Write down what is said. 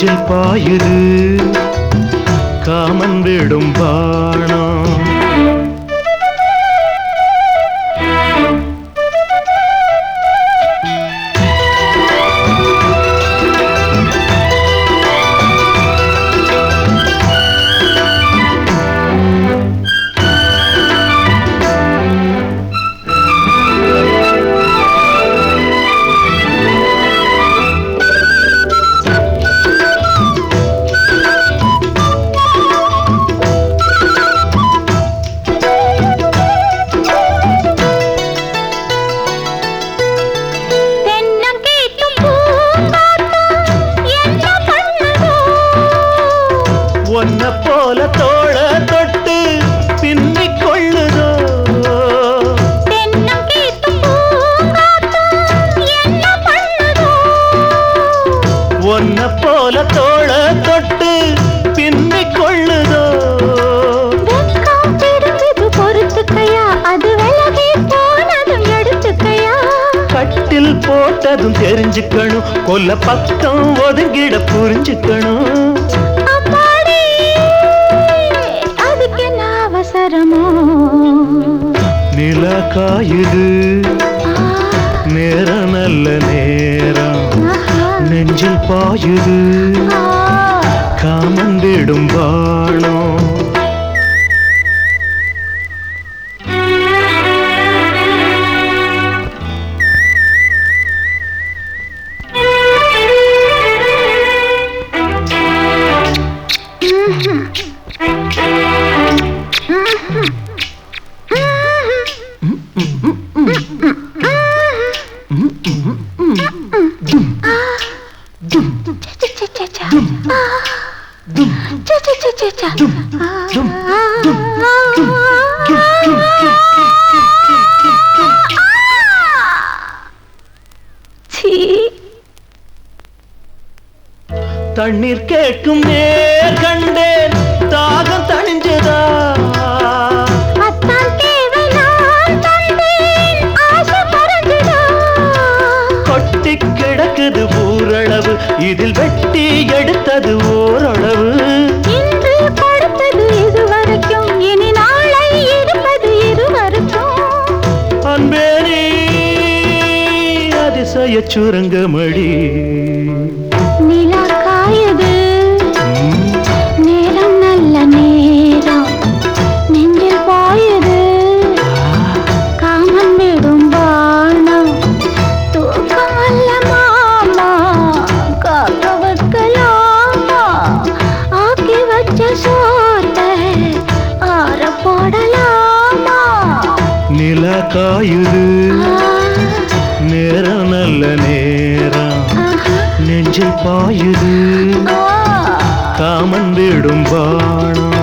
நெஞ்சில் பாயுது காமன் விடும் பாணம். ஒன்ன போல தோள தொட்டு பின்னிக் கொள்ளுதோ ஒன்ன போல தோள தொட்டு பின்னிக் கொள்ளுதோ. பொறுத்துக்கையா அது விலகி போனதும் எடுத்துக்கையா கட்டில் போட்டதும் தெரிஞ்சுக்கணும் கொல்ல பக்கம் ஒதுங்கிட புரிஞ்சுக்கணும். நிலா காயுது நேரம் நல்ல நேரம் நெஞ்சில் பாயுது காமன் விடும் பாணம். தண்ணீர் கேட்கும் நேர் கண்டேன் தாகம் தணிஞ்சதா கொட்டி கிடக்குது ஊரளவு இதில் வெட்டி எடுத்தது ஓரளவு. இன்று படுத்தது இதுவரைக்கும் இனி நாளை இருப்பது இருவருக்கும். அன்பே நீ அதிசய சுரங்கமடி நிலா காயுது நேரம் நல்ல நேரம் நெஞ்சில் பாயுது காமன் விடும் பாணம். தூக்கம் அல்ல மாமா காக்க வைக்கலாமா ஆக்கி வச்ச சோத்தை ஆற போடலாமா. நிலா காயுது நேரம் நல்ல நேரம் நெஞ்சில் பாயுது காமன் விடும் பாணம்.